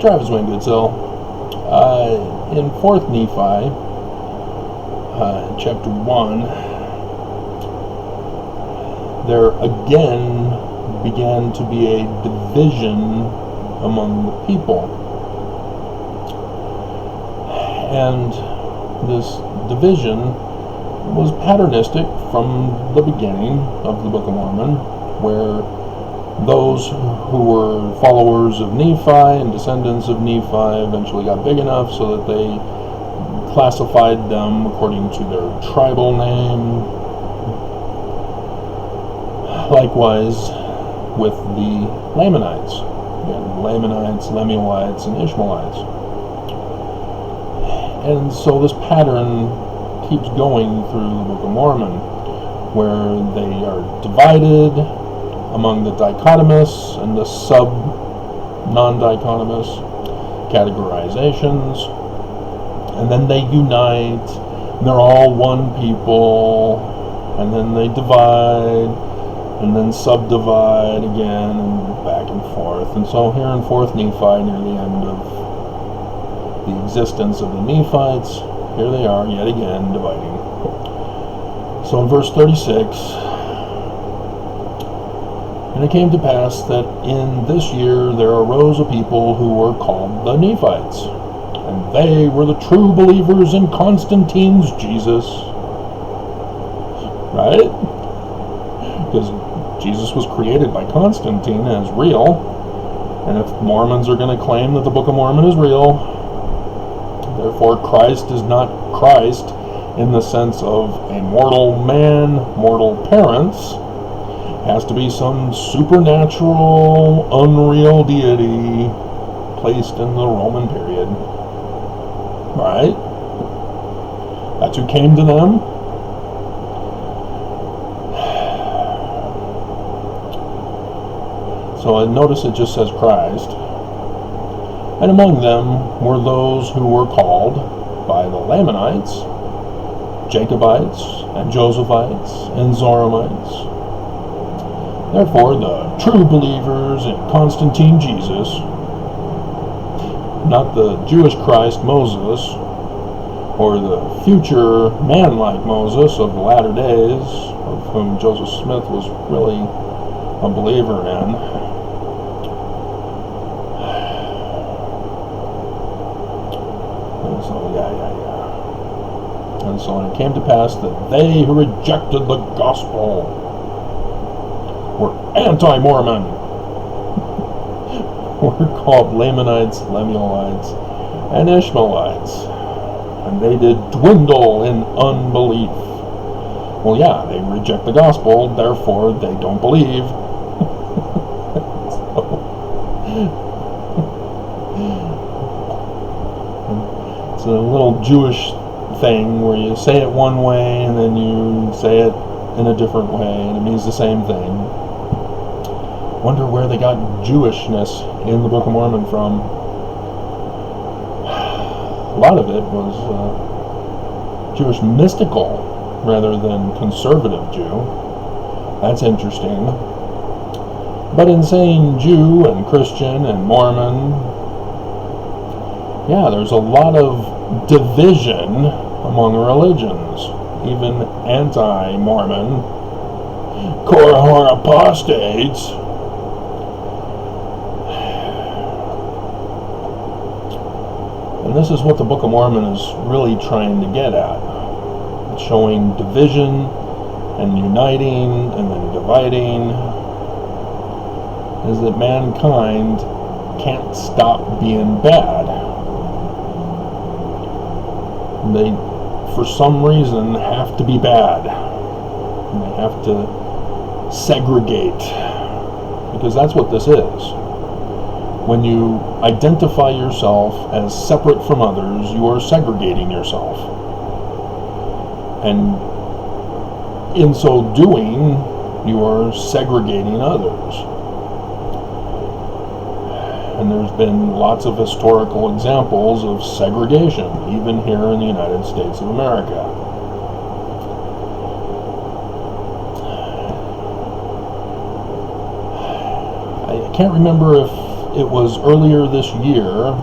Travis Wayne Goodsell. In 4th Nephi, chapter 1, there again began to be a division among the people. And this division was patternistic from the beginning of the Book of Mormon, where those who were followers of Nephi and descendants of Nephi eventually got big enough so that they classified them according to their tribal name. Likewise with the Lamanites. Lamanites, Lemuelites, and Ishmaelites. And so this pattern keeps going through the Book of Mormon, where they are divided among the dichotomous and the sub-non-dichotomous categorizations, and then they unite, and they're all one people, and then they divide, and then subdivide again, and back and forth. And so here in 4th Nephi, near the end of the existence of the Nephites, here they are yet again dividing. So in verse 36, and it came to pass that in this year there arose a people who were called the Nephites, and they were the true believers in Constantine's Jesus. Right? Because Jesus was created by Constantine as real, and if Mormons are going to claim that the Book of Mormon is real, therefore Christ is not Christ in the sense of a mortal man, mortal parents. Has to be some supernatural, unreal deity placed in the Roman period. Right? That's who came to them. So notice it just says Christ. And among them were those who were called by the Lamanites, Jacobites, and Josephites, and Zoramites. Therefore, the true believers in Constantine Jesus, not the Jewish Christ Moses, or the future man-like Moses of the latter days, of whom Joseph Smith was really a believer in. And so, And so it came to pass that they who rejected the gospel were anti-Mormon, were called Lamanites, Lemuelites, and Ishmaelites, and they did dwindle in unbelief. Well, yeah, they reject the gospel, therefore they don't believe. It's a little Jewish thing where you say it one way and then you say it in a different way, and it means the same thing. Wonder where they got Jewishness in the Book of Mormon from. A lot of it was Jewish mystical rather than conservative Jew. That's interesting. But in saying Jew and Christian and Mormon, yeah, there's a lot of division among religions, even anti-Mormon, Korahor apostates. And this is what the Book of Mormon is really trying to get at. It's showing division and uniting and then dividing, is that mankind can't stop being bad. They, for some reason, have to be bad. And they have to segregate. Because that's what this is. When you identify yourself as separate from others, you are segregating yourself. And in so doing, you are segregating others. And there's been lots of historical examples of segregation, even here in the United States of America. I can't remember if it was earlier this year,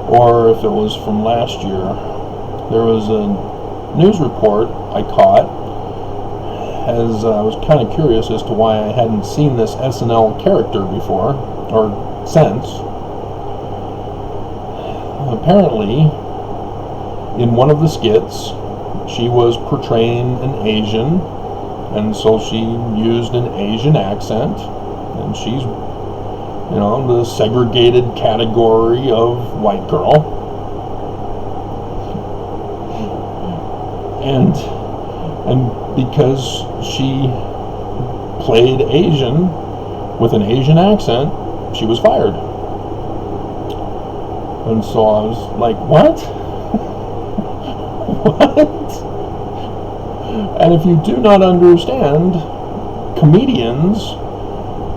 or if it was from last year, there was a news report I caught, as I was kind of curious as to why I hadn't seen this SNL character before, or since. Apparently, in one of the skits, she was portraying an Asian, and so she used an Asian accent, and she's, the segregated category of white girl. And because she played Asian with an Asian accent, she was fired. And so I was like, what? What? And if you do not understand, comedians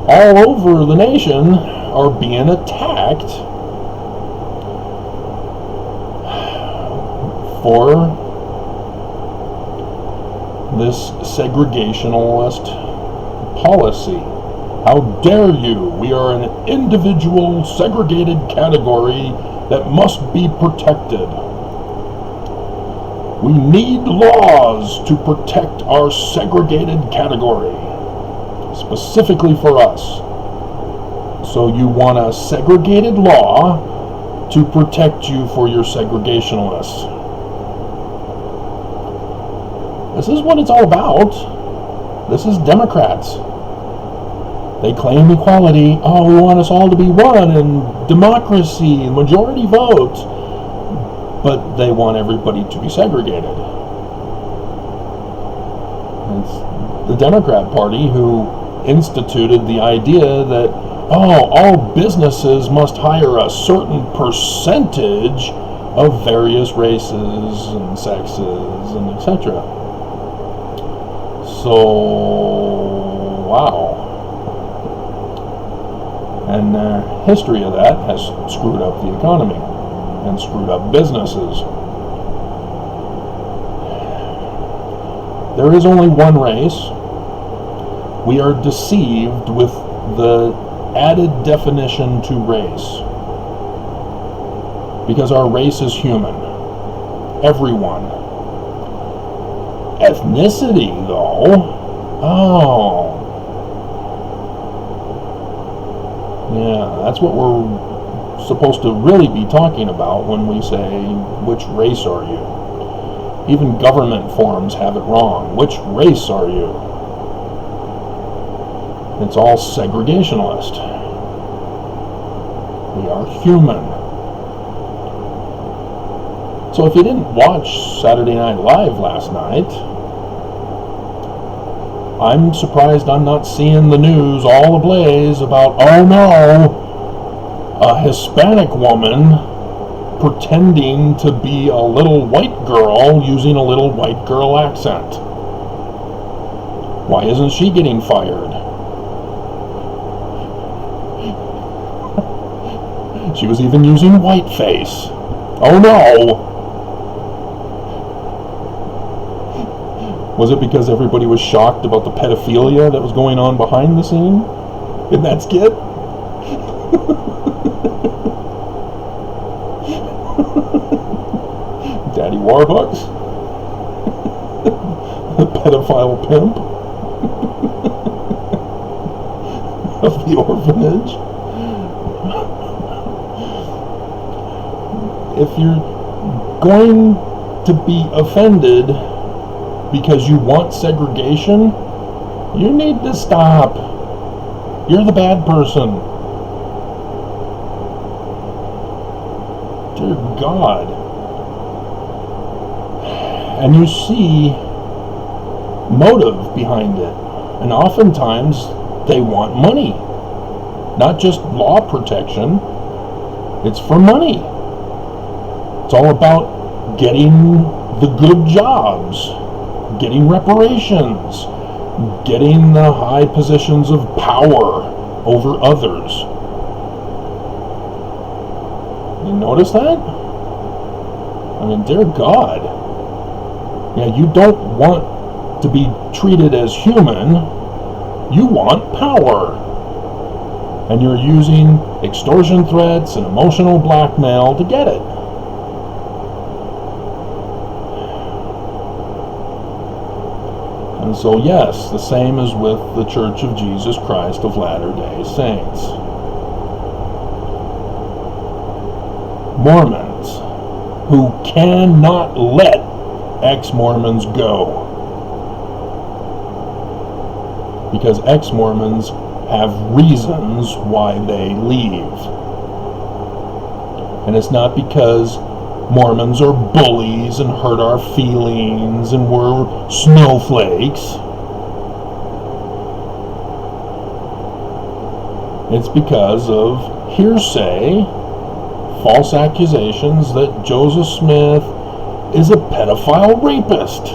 all over the nation are being attacked for this segregationalist policy. How dare you? We are an individual segregated category that must be protected. We need laws to protect our segregated category, specifically for us. So you want a segregated law to protect you for your segregationalists. This is what it's all about. This is Democrats. They claim equality. Oh, we want us all to be one, and democracy, majority vote. But they want everybody to be segregated. It's the Democrat Party who instituted the idea that, all businesses must hire a certain percentage of various races and sexes and etc. So, wow. And the history of that has screwed up the economy and screwed up businesses. There is only one race. We are deceived with the added definition to race, because our race is human. Everyone. Ethnicity, though, yeah, that's what we're supposed to really be talking about when we say, which race are you? Even government forms have it wrong. Which race are you? It's all segregationalist. We are human. So if you didn't watch Saturday Night Live last night, I'm surprised I'm not seeing the news all ablaze about, oh no, a Hispanic woman pretending to be a little white girl using a little white girl accent. Why isn't she getting fired? She was even using whiteface. Oh no! Was it because everybody was shocked about the pedophilia that was going on behind the scene in that skit? Daddy Warbucks? The pedophile pimp of the orphanage? If you're going to be offended because you want segregation, you need to stop. You're the bad person. Dear God. And you see motive behind it. And oftentimes they want money. Not just law protection. It's for money. It's all about getting the good jobs, getting reparations, getting the high positions of power over others. You notice that? I mean, dear God. Yeah, you don't want to be treated as human. You want power. And you're using extortion threats and emotional blackmail to get it. And so yes, the same is with the Church of Jesus Christ of Latter-day Saints. Mormons who cannot let ex-Mormons go, because ex-Mormons have reasons why they leave. And it's not because Mormons are bullies and hurt our feelings and we're snowflakes. It's because of hearsay, false accusations that Joseph Smith is a pedophile rapist.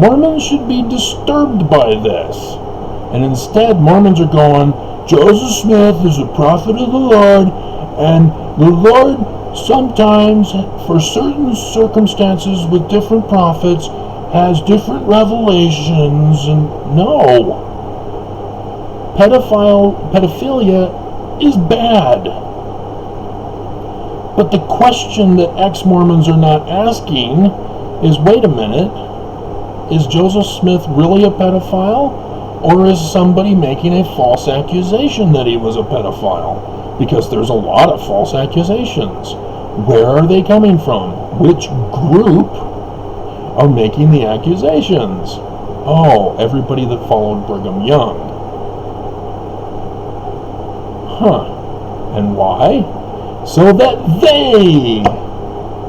Mormons should be disturbed by this. And instead, Mormons are going, Joseph Smith is a prophet of the Lord, and the Lord sometimes, for certain circumstances with different prophets, has different revelations. And no. Pedophilia is bad. But the question that ex-Mormons are not asking is, wait a minute, is Joseph Smith really a pedophile? Or is somebody making a false accusation that he was a pedophile? Because there's a lot of false accusations. Where are they coming from? Which group are making the accusations? Oh, everybody that followed Brigham Young. Huh. And why? So that they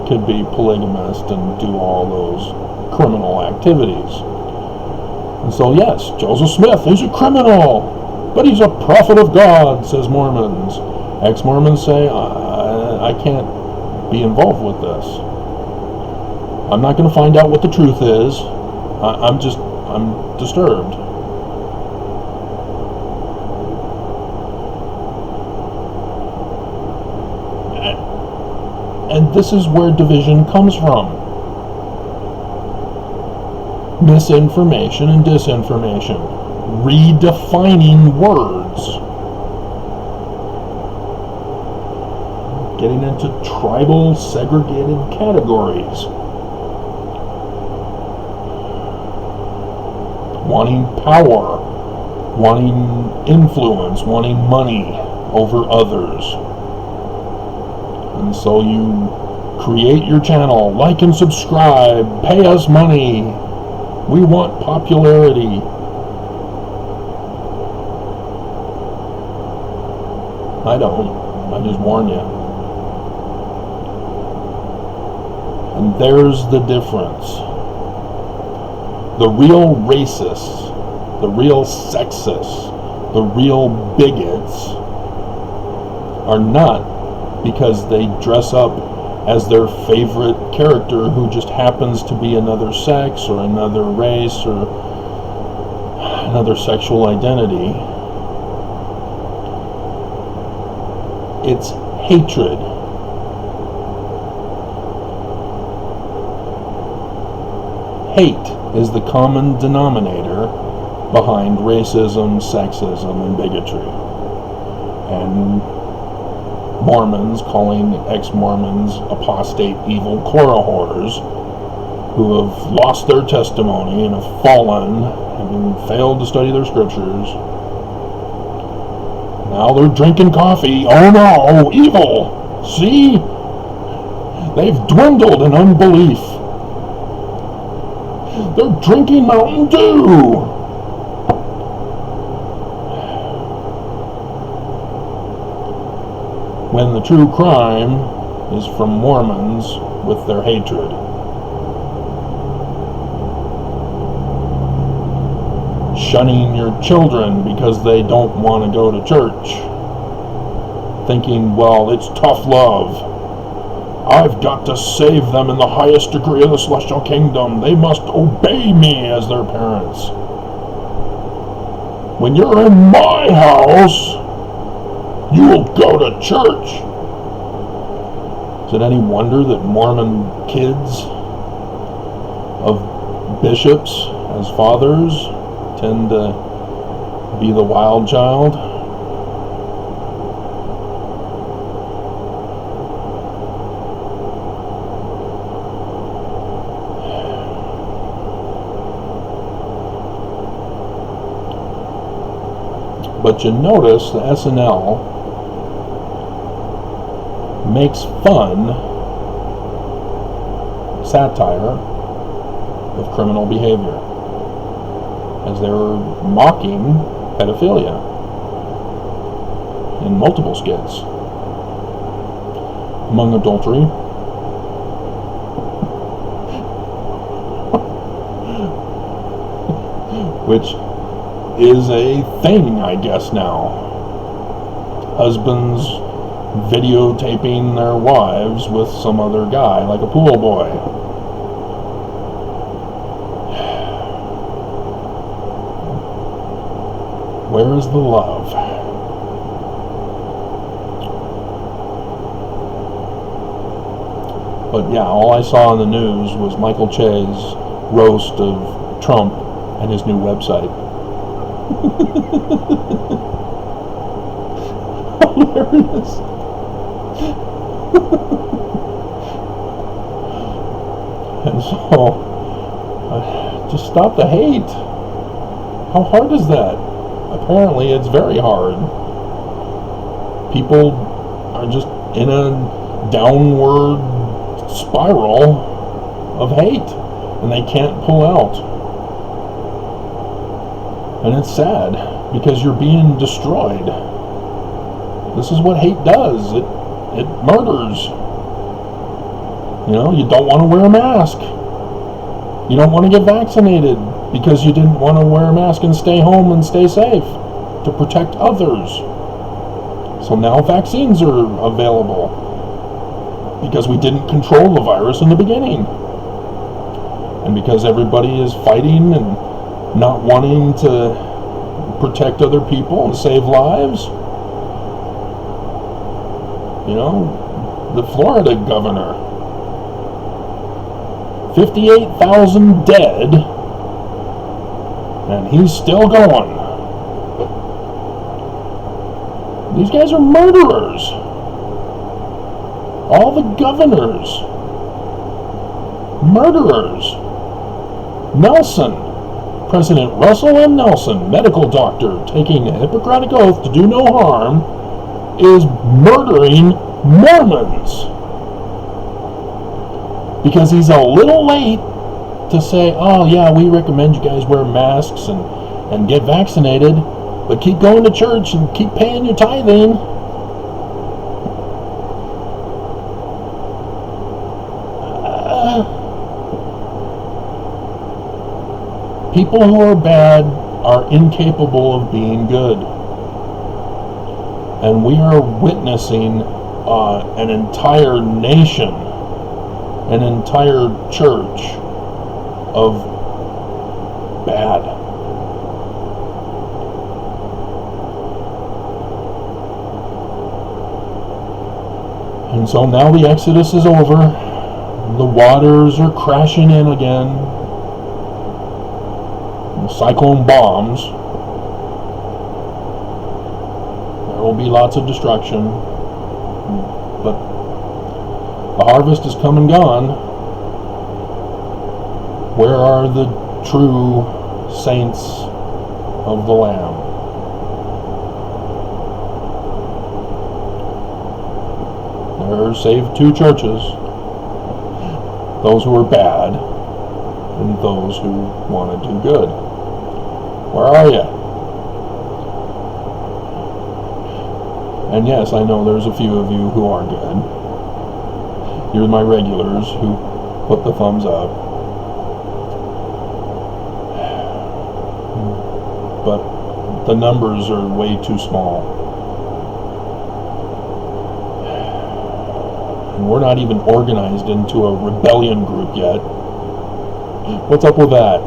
could be polygamist and do all those criminal activities. And so yes, Joseph Smith is a criminal, but he's a prophet of God, says Mormons. Ex-Mormons say, I can't be involved with this. I'm not going to find out what the truth is. I'm disturbed. And this is where division comes from. Misinformation and disinformation. Redefining words. Getting into tribal segregated categories. Wanting power. Wanting influence. Wanting money over others. And so you create your channel, like and subscribe, pay us money. We want popularity. I don't. I just warn you. And there's the difference. The real racists, the real sexists, the real bigots are not because they dress up as their favorite character who just happens to be another sex or another race or another sexual identity. It's hatred. Hate is the common denominator behind racism, sexism, and bigotry. And Mormons calling ex-Mormons apostate evil Korah whores who have lost their testimony and have fallen, having failed to study their scriptures. Now they're drinking coffee. Oh no, evil! See? They've dwindled in unbelief. They're drinking Mountain Dew! When the true crime is from Mormons with their hatred. Shunning your children because they don't want to go to church. Thinking, well, it's tough love. I've got to save them in the highest degree of the celestial kingdom. They must obey me as their parents. When you're in my house, you will go to church. Is it any wonder that Mormon kids of bishops as fathers pretend to be the wild child. But you notice the SNL makes fun, satire of criminal behavior, as they were mocking pedophilia in multiple skits. Among adultery, which is a thing, I guess, now. Husbands videotaping their wives with some other guy, like a pool boy. Where is the love? But yeah, all I saw in the news was Michael Che's roast of Trump and his new website. Hilarious. And so, just stop the hate. How hard is that? Apparently, it's very hard. People are just in a downward spiral of hate, and they can't pull out. And it's sad, because you're being destroyed. This is what hate does. It murders. You know, you don't want to wear a mask. You don't want to get vaccinated because you didn't want to wear a mask and stay home and stay safe to protect others. So now vaccines are available because we didn't control the virus in the beginning. And because everybody is fighting and not wanting to protect other people and save lives. You know, the Florida governor, 58,000 dead, and he's still going. These guys are murderers. All the governors, murderers. Nelson, President Russell M. Nelson, medical doctor, taking a Hippocratic oath to do no harm, is murdering Mormons. Because he's a little late to say, oh yeah, we recommend you guys wear masks and get vaccinated, but keep going to church and keep paying your tithing. People who are bad are incapable of being good. And we are witnessing an entire nation, an entire church of bad. And so now the Exodus is over. The waters are crashing in again. The cyclone bombs. There will be lots of destruction. But the harvest is come and gone. Where are the true saints of the Lamb? There are saved two churches. Those who are bad and those who want to do good. Where are you? And yes, I know there's a few of you who are good. You're my regulars who put the thumbs up. But the numbers are way too small. And we're not even organized into a rebellion group yet. What's up with that?